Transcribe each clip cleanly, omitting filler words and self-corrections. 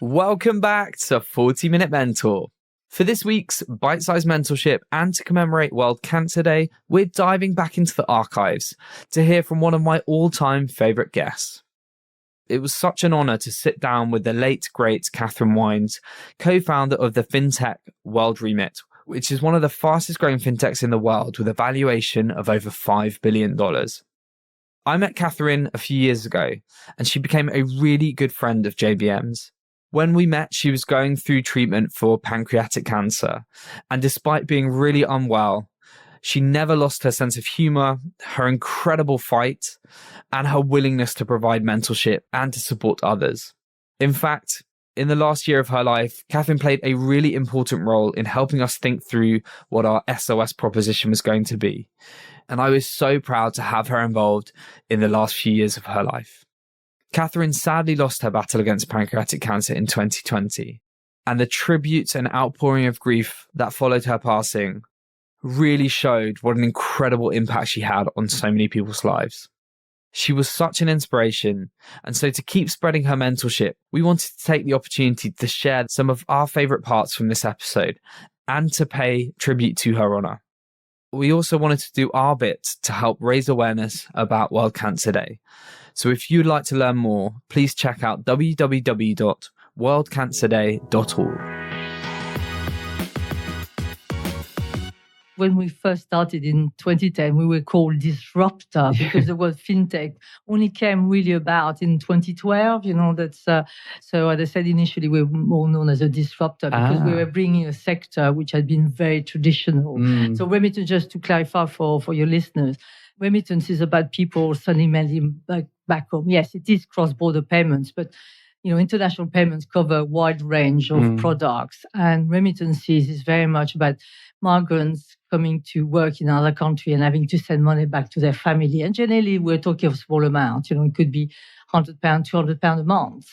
Welcome back to 40-Minute Mentor. For this week's bite-sized mentorship and to commemorate World Cancer Day, we're diving back into the archives to hear from one of my all-time favourite guests. It was such an honour to sit down with the late, great Catherine Wines, co-founder of the FinTech WorldRemit, which is one of the fastest growing FinTechs in the world with a valuation of over $5 billion. I met Catherine a few years ago, and she became a really good friend of JBM's. When we met, she was going through treatment for pancreatic cancer, and despite being really unwell, she never lost her sense of humour, her incredible fight, and her willingness to provide mentorship and to support others. In fact, in the last year of her life, Catherine played a really important role in helping us think through what our SOS proposition was going to be. And I was so proud to have her involved in the last few years of her life. Catherine sadly lost her battle against pancreatic cancer in 2020, and the tributes and outpouring of grief that followed her passing really showed what an incredible impact she had on so many people's lives. She was such an inspiration, and so to keep spreading her mentorship, we wanted to take the opportunity to share some of our favourite parts from this episode and to pay tribute to her honour. We also wanted to do our bit to help raise awareness about World Cancer Day. So if you'd like to learn more, please check out www.worldcancerday.org. When we first started in 2010, we were called Disruptor because the word FinTech only came really about in 2012. So as I said initially, we were more known as a disruptor because we were bringing a sector which had been very traditional. So remittance, just to clarify for your listeners, remittance is about people sending money back home. Yes, it is cross-border payments, but international payments cover a wide range of products, and remittances is very much about migrants coming to work in another country and having to send money back to their family. And generally, we're talking of small amounts. It could be £100, £200 a month.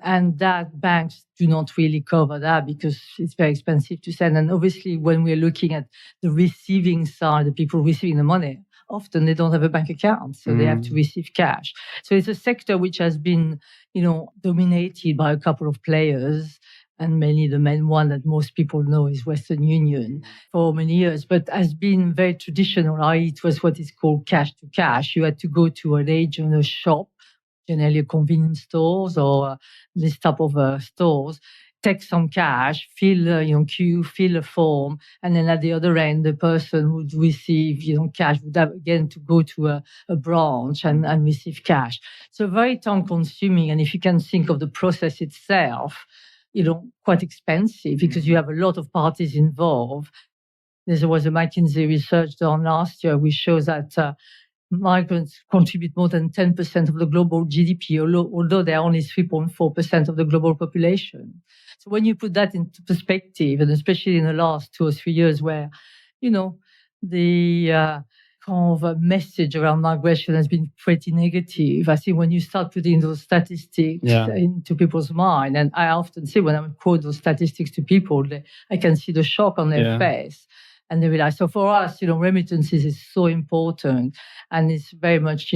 And that banks do not really cover that because it's very expensive to send. And obviously, when we're looking at the receiving side, the people receiving the money, often they don't have a bank account, so they have to receive cash. So it's a sector which has been, dominated by a couple of players, and mainly the main one that most people know is Western Union for many years, but has been very traditional. It was what is called cash to cash. You had to go to an agent, a shop, generally convenience stores or this type of stores, take some cash, fill a form, and then at the other end, the person would receive cash, would have again to go to a branch and receive cash. So very time-consuming, and if you can think of the process itself, quite expensive because you have a lot of parties involved. There was a McKinsey research done last year which shows that migrants contribute more than 10% of the global GDP, although they are only 3.4% of the global population. So when you put that into perspective, and especially in the last 2 or 3 years where, the kind of a message around migration has been pretty negative, I think when you start putting those statistics into people's mind, and I often say when I quote those statistics to people, I can see the shock on their face. And they realize, so for us, remittances is so important. And it's very much,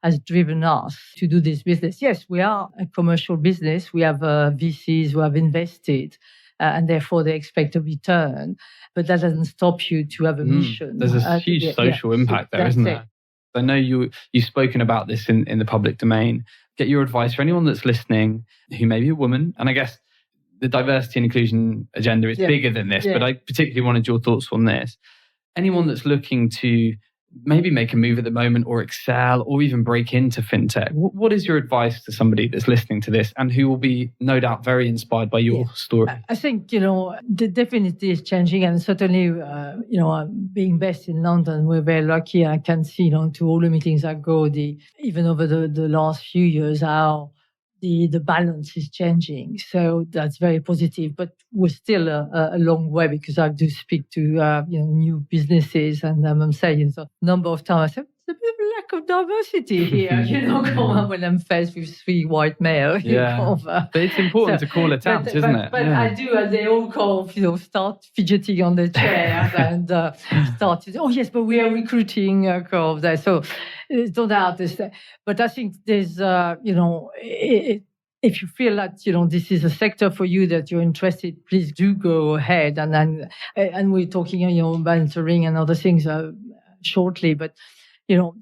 has driven us to do this business. Yes, we are a commercial business. We have VCs who have invested, and therefore they expect a return. But that doesn't stop you to have a mission. There's a huge social impact there, isn't there? I know you've spoken about this in the public domain. Get your advice for anyone that's listening who may be a woman. And I guess the diversity and inclusion agenda is bigger than this, but I particularly wanted your thoughts on this. Anyone that's looking to maybe make a move at the moment or excel or even break into FinTech, what is your advice to somebody that's listening to this and who will be no doubt very inspired by your story? I think, the definitely is changing, and certainly, being based in London, we're very lucky. I can see, to all the meetings I go, even over the last few years, how the balance is changing. So that's very positive, but we're still a long way because I do speak to, new businesses, and I'm saying a number of times, I say, there's a bit of a lack of diversity here, when I'm faced with 3 white males. But it's important to call it out, isn't it? But I do, and they all start fidgeting on their chairs and start to say, oh yes, but we are recruiting there. So don't doubt this. But I think there's, if you feel that, this is a sector for you that you're interested, please do go ahead. And we're talking, mentoring and other things shortly, but,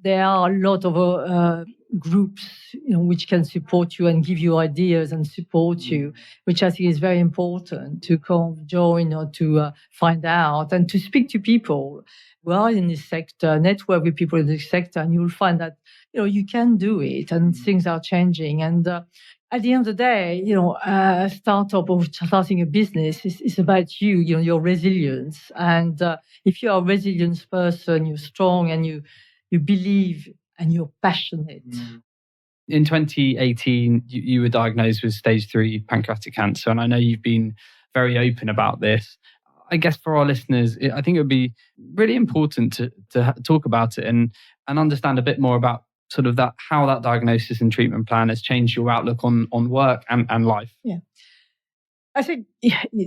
there are a lot of groups, which can support you and give you ideas and support you, which I think is very important to come join or to find out and to speak to people who are in this sector, network with people in this sector, and you'll find that, you can do it and things are changing. And at the end of the day, a startup or starting a business is about you, your resilience. And if you're a resilient person, you're strong and you believe and you're passionate. In 2018, you were diagnosed with stage 3 pancreatic cancer. And I know you've been very open about this. I guess for our listeners, I think it would be really important to talk about it and understand a bit more about sort of that, how that diagnosis and treatment plan has changed your outlook on work and life. Yeah. I think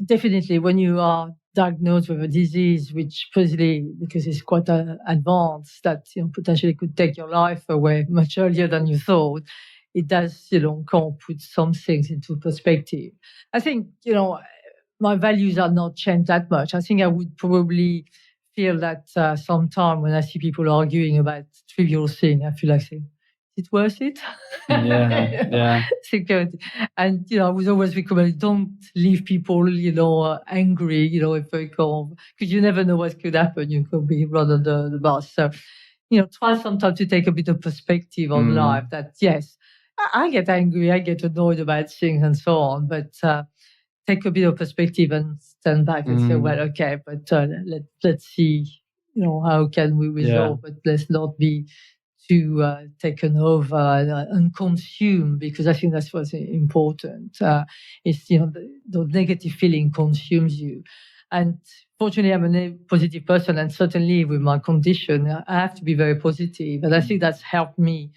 definitely when you are diagnosed with a disease, which possibly, because it's quite advanced, that potentially could take your life away much earlier than you thought, it does, kind of put some things into perspective. I think, my values are not changed that much. I think I would probably feel that sometime when I see people arguing about trivial things, I feel like saying, is it worth it? Yeah. And, I would always recommend, don't leave people, angry, if they come, because you never know what could happen. You could be run under the bus. So, try sometimes to take a bit of perspective on life that, yes, I get angry, I get annoyed about things and so on, but take a bit of perspective and stand back and say, well, okay, but let's see, how can we resolve, but let's not be too taken over and consumed, because I think that's what's important. It's, the negative feeling consumes you. And fortunately, I'm a positive person, and certainly with my condition, I have to be very positive. And I think that's helped me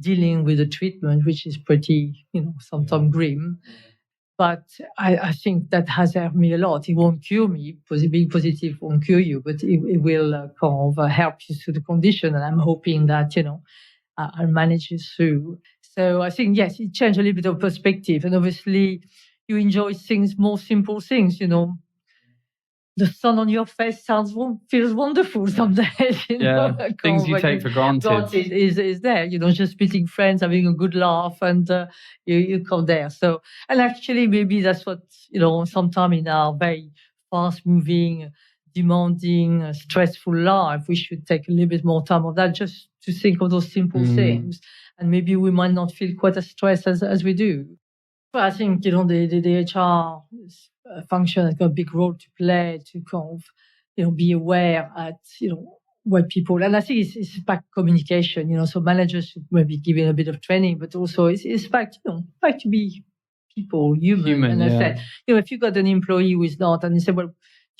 dealing with the treatment, which is pretty, sometimes grim. But I think that has helped me a lot. It won't cure me, because being positive won't cure you, but it will kind of help you through the condition. And I'm hoping that, I'll manage it through. So I think, yes, it changed a little bit of perspective. And obviously, you enjoy things, more simple things, The sun on your face feels wonderful some days. Things you take for granted. Is there, just meeting friends, having a good laugh, and you come there. So, and actually, maybe that's what, sometime in our very fast-moving, demanding, stressful life, we should take a little bit more time of that just to think of those simple things. And maybe we might not feel quite as stressed as we do. But I think, the HR function has got a big role to play to kind of, be aware at, what people, and I think it's back communication, so managers should maybe give a bit of training, but also it's back, back to be people, human. And I said, if you got an employee who is not, and you say, well, do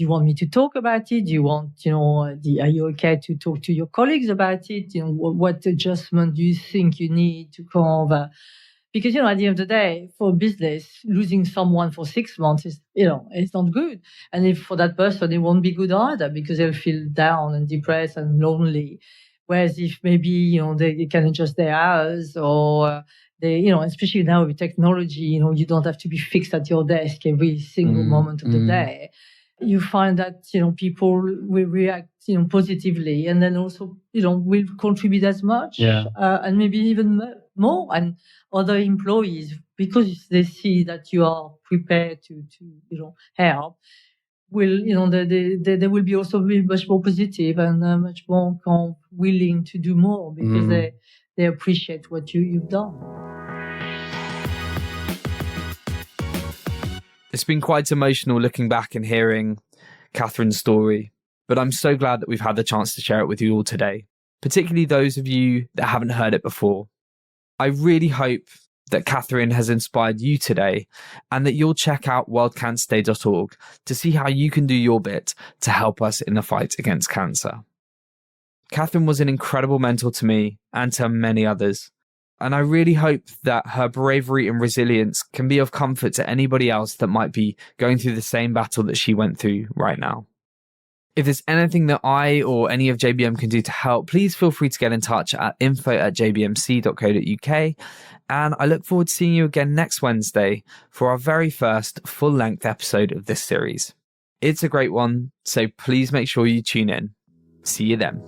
you want me to talk about it? Do you want, are you okay to talk to your colleagues about it? What adjustment do you think you need to kind of, because, at the end of the day, for a business, losing someone for 6 months is, it's not good. And if for that person, it won't be good either, because they'll feel down and depressed and lonely. Whereas if maybe, they can adjust their hours, or they, especially now with technology, you don't have to be fixed at your desk every single moment of the day. You find that, people will react, positively, and then also, will contribute as much, and maybe even more. And other employees, because they see that you are prepared to help, will, they will be also be much more positive and much more kind of willing to do more, because they appreciate what you've done. It's been quite emotional looking back and hearing Catherine's story, but I'm so glad that we've had the chance to share it with you all today, particularly those of you that haven't heard it before. I really hope that Catherine has inspired you today, and that you'll check out worldcancerday.org to see how you can do your bit to help us in the fight against cancer. Catherine was an incredible mentor to me and to many others, and I really hope that her bravery and resilience can be of comfort to anybody else that might be going through the same battle that she went through right now. If there's anything that I or any of JBM can do to help, please feel free to get in touch at info@jbmc.co.uk. And I look forward to seeing you again next Wednesday for our very first full-length episode of this series. It's a great one, so please make sure you tune in. See you then.